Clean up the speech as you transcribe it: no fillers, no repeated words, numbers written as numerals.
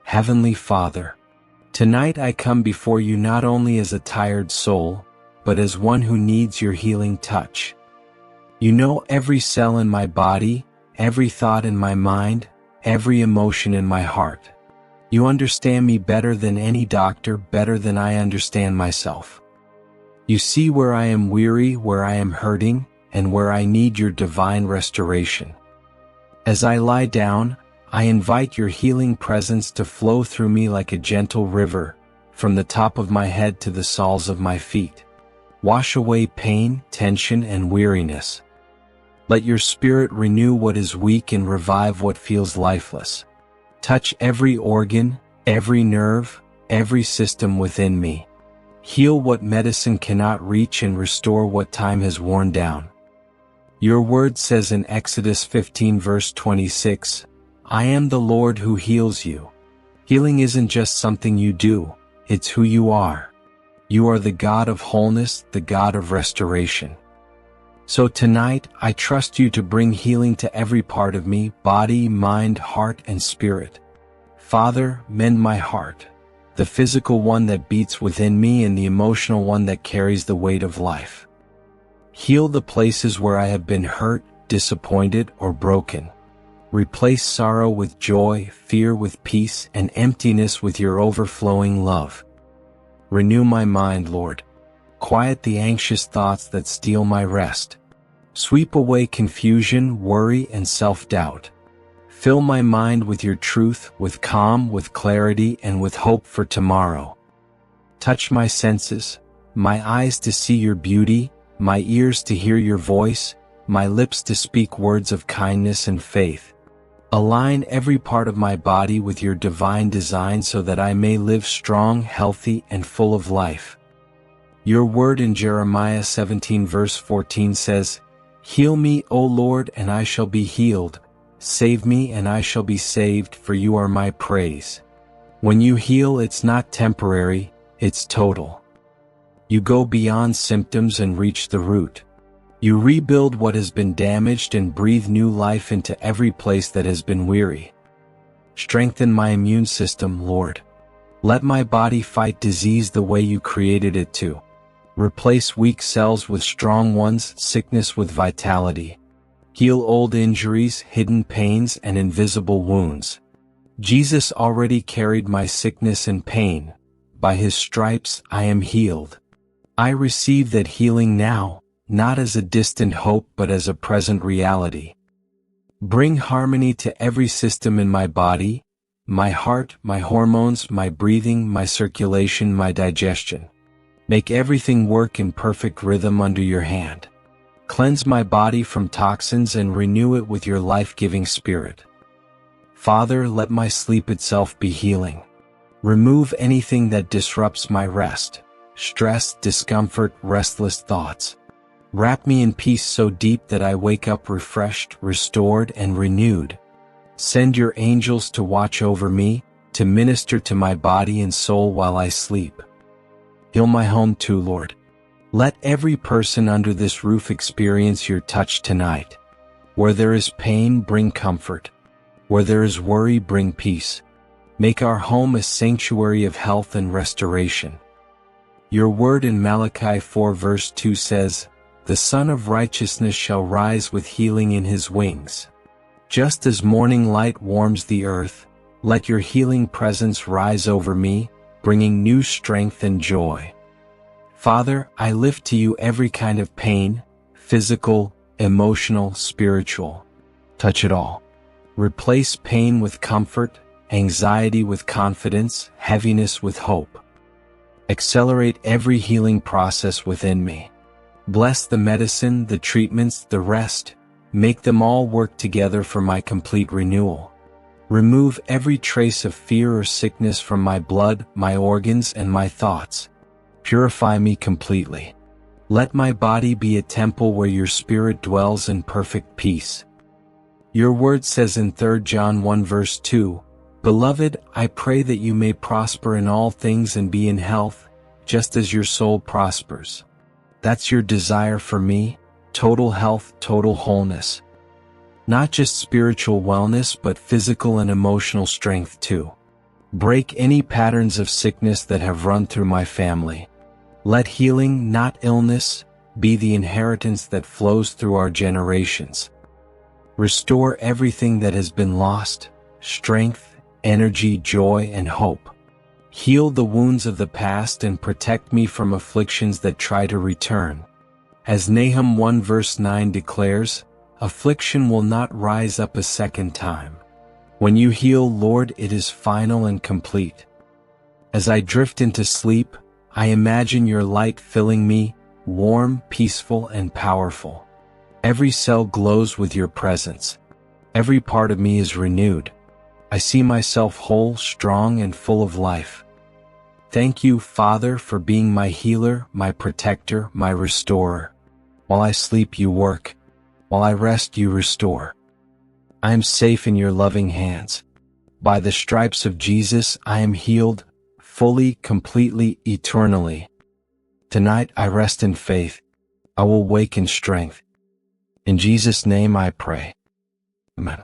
Heavenly Father, tonight I come before you not only as a tired soul, but as one who needs your healing touch. You know every cell in my body, every thought in my mind, every emotion in my heart. You understand me better than any doctor, better than I understand myself. You see where I am weary, where I am hurting, and where I need your divine restoration. As I lie down, I invite your healing presence to flow through me like a gentle river, from the top of my head to the soles of my feet. Wash away pain, tension, and weariness. Let your spirit renew what is weak and revive what feels lifeless. Touch every organ, every nerve, every system within me. Heal what medicine cannot reach and restore what time has worn down. Your word says in Exodus 15 verse 26, I am the Lord who heals you. Healing isn't just something you do, it's who you are. You are the God of wholeness, the God of restoration. So tonight, I trust you to bring healing to every part of me, body, mind, heart, and spirit. Father, mend my heart, the physical one that beats within me and the emotional one that carries the weight of life. Heal the places where I have been hurt, disappointed, or broken. Replace sorrow with joy, fear with peace, and emptiness with your overflowing love. Renew my mind, Lord. Quiet the anxious thoughts that steal my rest. Sweep away confusion, worry, and self-doubt. Fill my mind with your truth, with calm, with clarity, and with hope for tomorrow. Touch my senses, my eyes to see your beauty, my ears to hear your voice, my lips to speak words of kindness and faith. Align every part of my body with your divine design so that I may live strong, healthy, and full of life. Your word in Jeremiah 17 verse 14 says, Heal me, O Lord, and I shall be healed. Save me, and I shall be saved, for you are my praise. When you heal, it's not temporary, it's total. You go beyond symptoms and reach the root. You rebuild what has been damaged and breathe new life into every place that has been weary. Strengthen my immune system, Lord. Let my body fight disease the way you created it to. Replace weak cells with strong ones, sickness with vitality. Heal old injuries, hidden pains, and invisible wounds. Jesus already carried my sickness and pain. By his stripes, I am healed. I receive that healing now, not as a distant hope but as a present reality. Bring harmony to every system in my body, my heart, my hormones, my breathing, my circulation, my digestion. Make everything work in perfect rhythm under your hand. Cleanse my body from toxins and renew it with your life-giving spirit. Father, let my sleep itself be healing. Remove anything that disrupts my rest, stress, discomfort, restless thoughts. Wrap me in peace so deep that I wake up refreshed, restored, and renewed. Send your angels to watch over me, to minister to my body and soul while I sleep. Heal my home too, Lord. Let every person under this roof experience your touch tonight. Where there is pain, bring comfort. Where there is worry, bring peace. Make our home a sanctuary of health and restoration. Your word in Malachi 4 verse 2 says, The Son of Righteousness shall rise with healing in his wings. Just as morning light warms the earth, let your healing presence rise over me, bringing new strength and joy. Father, I lift to you every kind of pain, physical, emotional, spiritual. Touch it all. Replace pain with comfort, anxiety with confidence, heaviness with hope. Accelerate every healing process within me. Bless the medicine, the treatments, the rest. Make them all work together for my complete renewal. Remove every trace of fear or sickness from my blood, my organs, and my thoughts. Purify me completely. Let my body be a temple where your spirit dwells in perfect peace. Your word says in 3 John 1 verse 2, Beloved, I pray that you may prosper in all things and be in health, just as your soul prospers. That's your desire for me, total health, total wholeness. Not just spiritual wellness but physical and emotional strength too. Break any patterns of sickness that have run through my family. Let healing, not illness, be the inheritance that flows through our generations. Restore everything that has been lost: strength, energy, joy, and hope. Heal the wounds of the past and protect me from afflictions that try to return. As Nahum 1 verse 9 declares, affliction will not rise up a second time. When you heal, Lord, it is final and complete. As I drift into sleep, I imagine your light filling me, warm, peaceful, and powerful. Every cell glows with your presence. Every part of me is renewed. I see myself whole, strong, and full of life. Thank you, Father, for being my healer, my protector, my restorer. While I sleep, you work. While I rest, you restore. I am safe in your loving hands. By the stripes of Jesus, I am healed, fully, completely, eternally. Tonight, I rest in faith. I will wake in strength. In Jesus' name I pray. Amen.